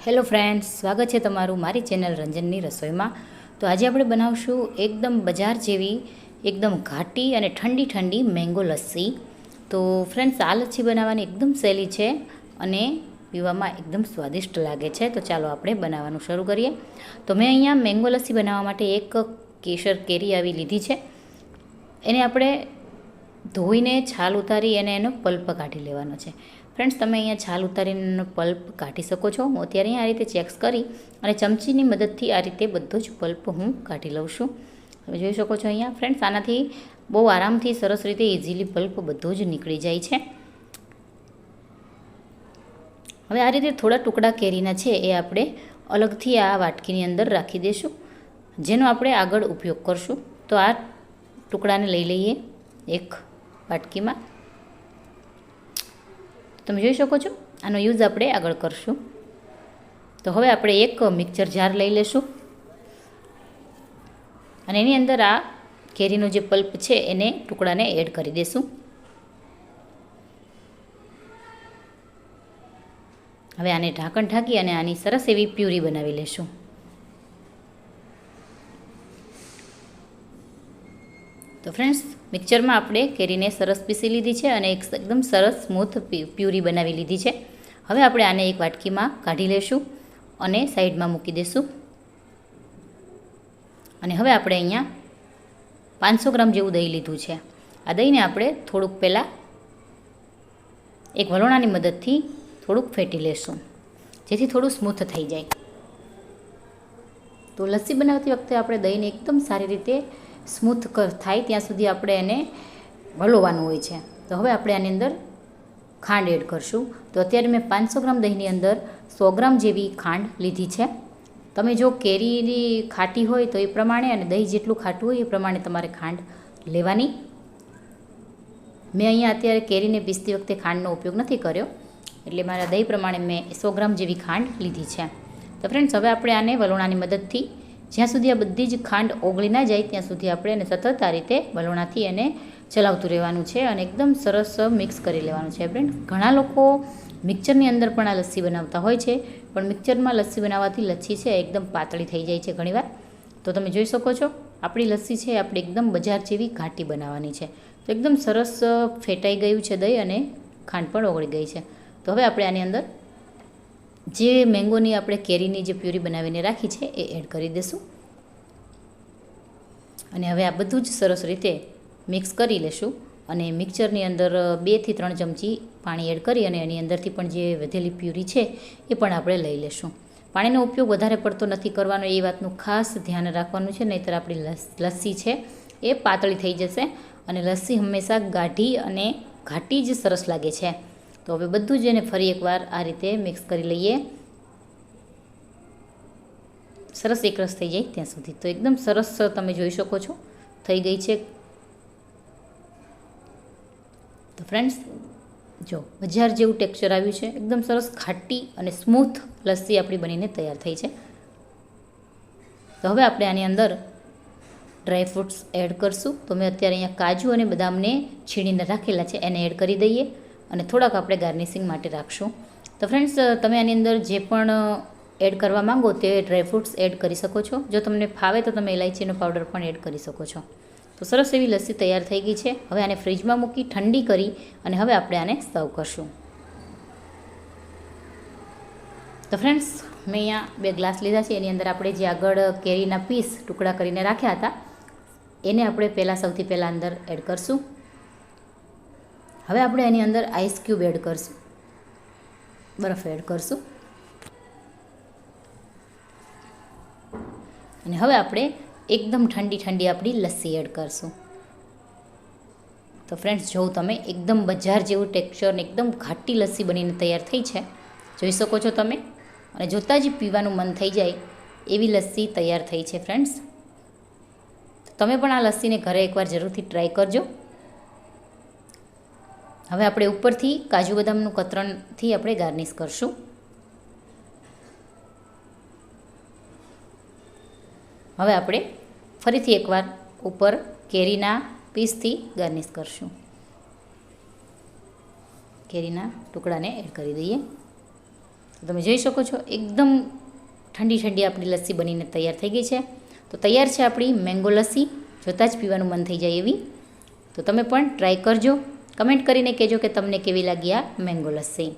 Hello friends, સ્વાગત છે તમારું મારી ચેનલ રંજનની રસોઈમાં। તો આજે આપણે બનાવશું એકદમ બજાર જેવી એકદમ ઘાટી અને ઠંડી ઠંડી મેંગો લસ્સી। તો ફ્રેન્ડ્સ, આ લસ્સી બનાવવાની એકદમ સહેલી છે અને પીવામાં એકદમ સ્વાદિષ્ટ લાગે છે। તો ચાલો આપણે બનાવવાનું શરૂ કરીએ। તો મેં અહીંયા મેંગો લસ્સી બનાવવા માટે એક કેસર કેરી આવી લીધી છે। એને આપણે ધોઈને છાલ ઉતારી અને એનો પલ્પ કાઢી લેવાનો છે। ફ્રેન્ડ્સ, તમે અહીંયા છાલ ઉતારીને એનો પલ્પ કાઢી શકો છો। હું અત્યારે અહીંયા આ રીતે ચેક્સ કરી અને ચમચીની મદદથી આ રીતે બધો જ પલ્પ હું કાઢી લઉં છું। તમે જોઈ શકો છો અહીંયા ફ્રેન્ડ્સ, આનાથી બહુ આરામથી સરસ રીતે ઇઝીલી પલ્પ બધો જ નીકળી જાય છે। હવે આ રીતે થોડા ટુકડા કેરીના છે એ આપણે અલગથી આ વાટકીની અંદર રાખી દઈશું, જેનો આપણે આગળ ઉપયોગ કરશું। તો આ ટુકડાને લઈ લઈએ એક વાટકીમાં। તમે જોઈ શકો છો આનો યુઝ આપણે આગળ કરશું। તો હવે આપણે એક મિક્સર જાર લઈ લેશું અને એની અંદર આ કેરીનો જે પલ્પ છે એને ટુકડાને એડ કરી દઈશું। હવે આને ઢાંકણ ઢાંકી અને આની સરસ એવી પ્યુરી બનાવી લેશું। તો ફ્રેન્ડ્સ, મિક્સરમાં આપણે કેરીને સરસ પીસી લીધી છે અને એકદમ સરસ સ્મૂથ પ્યુરી બનાવી લીધી છે। હવે આપણે આને એક વાટકીમાં કાઢી લેશું અને સાઈડમાં મૂકી દઈશું। અને હવે આપણે અહીંયા 500 ગ્રામ જેવું દહીં લીધું છે। આ દહીંને આપણે થોડુંક પહેલાં એક વલોણાની મદદથી થોડુંક ફેટી લેશું, જેથી થોડું સ્મૂથ થઈ જાય। તો લસ્સી બનાવતી વખતે આપણે દહીંને એકદમ સારી રીતે સ્મૂથ થાય ત્યાં સુધી આપણે એને વલોવાનું હોય છે। તો હવે આપણે આની અંદર ખાંડ એડ કરશું। તો અત્યારે મેં 500 ગ્રામ દહીંની અંદર 100 ગ્રામ જેવી ખાંડ લીધી છે। તમે જો કેરીની ખાટી હોય તો એ પ્રમાણે અને દહીં જેટલું ખાટું હોય એ પ્રમાણે તમારે ખાંડ લેવાની। મેં અહીંયા અત્યારે કેરીને પીસતી વખતે ખાંડનો ઉપયોગ નથી કર્યો, એટલે મારા દહીં પ્રમાણે મેં 100 ગ્રામ જેવી ખાંડ લીધી છે। તો ફ્રેન્ડ્સ, હવે આપણે આને વલોણાની મદદથી જ્યાં સુધી આ બધી જ ખાંડ ઓગળી ના જાય ત્યાં સુધી આપણે એને સતત આ રીતે વલોણાથી એને ચલાવતું રહેવાનું છે અને એકદમ સરસ મિક્સ કરી લેવાનું છે। ફ્રેન્ડ, ઘણા લોકો મિક્સરની અંદર પણ આ લસ્સી બનાવતા હોય છે, પણ મિક્સરમાં લસ્સી બનાવવાથી લસ્સી છે એકદમ પાતળી થઈ જાય છે ઘણીવાર। તો તમે જોઈ શકો છો આપણી લસ્સી છે આપણે એકદમ બજાર જેવી ઘાટી બનાવવાની છે। તો એકદમ સરસ ફેટાઈ ગયું છે દહીં અને ખાંડ પણ ઓગળી ગઈ છે। તો હવે આપણે આની અંદર જે મેંગોની આપણે કેરીની જે પ્યુરી બનાવીને રાખી છે એ એડ કરી દઈશું અને હવે આ બધું જ સરસ રીતે મિક્સ કરી લેશું। અને મિક્સરની અંદર 2 થી 3 ચમચી પાણી એડ કરી અને એની અંદરથી પણ જે વધેલી પ્યુરી છે એ પણ આપણે લઈ લેશું। પાણીનો ઉપયોગ વધારે પડતો નથી કરવાનો, એ વાતનું ખાસ ધ્યાન રાખવાનું છે, નહીંતર આપણી લસ્સી છે એ પાતળી થઈ જશે અને લસ્સી હંમેશા ગાઢી અને ઘાટી જ સરસ લાગે છે। તો હવે બધું જ એને ફરી એકવાર આ રીતે મિક્સ કરી લઈએ, સરસ એકરસ થઈ જાય ત્યાં સુધી। તો એકદમ સરસ તમે જોઈ શકો છો થઈ ગઈ છે। તો ફ્રેન્ડ્સ, જો બજાર જેવું ટેક્સચર આવ્યું છે, એકદમ સરસ ખાટી અને સ્મૂથ લસ્સી આપણી બનીને તૈયાર થઈ છે। તો હવે આપણે આની અંદર ડ્રાય ફ્રૂટ્સ એડ કરશું। તો મેં અત્યારે અહીંયા કાજુ અને બદામને છીણીને રાખેલા છે, એને એડ કરી દઈએ અને થોડાક આપણે ગાર્નિશિંગ માટે રાખશું। તો ફ્રેન્ડ્સ, તમે આની અંદર જે પણ એડ કરવા માંગો તે ડ્રાયફ્રૂટ્સ એડ કરી શકો છો। જો તમને ફાવે તો તમે ઇલાયચીનો પાવડર પણ એડ કરી શકો છો। તો સરસ એવી લસ્સી તૈયાર થઈ ગઈ છે। હવે આને ફ્રીજમાં મૂકી ઠંડી કરી અને હવે આપણે આને સર્વ કરશું। તો ફ્રેન્ડ્સ, મેં અહીંયા 2 ગ્લાસ લીધા છે, એની અંદર આપણે જે આગળ કેરીના પીસ ટુકડા કરીને રાખ્યા હતા એને આપણે સૌથી પહેલાં અંદર એડ કરશું। હવે આપણે એની અંદર આઈસ ક્યુબ એડ કરશું, બરફ એડ કરશું અને હવે આપણે એકદમ ઠંડી ઠંડી આપણી લસ્સી એડ કરશું। તો ફ્રેન્ડ્સ, જોઉં તમે એકદમ બજાર જેવું ટેક્સચર ને એકદમ ઘાટી લસ્સી બનીને તૈયાર થઈ છે, જોઈ શકો છો તમે, અને જોતાં જ પીવાનું મન થઈ જાય એવી લસ્સી તૈયાર થઈ છે। ફ્રેન્ડ્સ, તમે પણ આ લસ્સીને ઘરે એકવાર જરૂરથી ટ્રાય કરજો। હવે આપણે ઉપરથી કાજુ બદામનું કતરણથી આપણે ગાર્નિશ કરશું। હવે આપણે ફરીથી એકવાર ઉપર કેરીના પીસથી ગાર્નિશ કરશું। કેરીના ટુકડાને એડ કરી દઈએ તો તમે જોઈ શકો છો એકદમ ઠંડી ઠંડી આપણી લસ્સી બનીને તૈયાર થઈ ગઈ છે. તો તૈયાર છે આપણી મેંગો લસ્સી, જોતાં જ પીવાનું મન થઈ જાય એવી. તો તમે પણ ટ્રાય કરજો. કમેન્ટ કરીને કહેજો કે તમને કેવી લાગી આ મેંગો લસ્સી.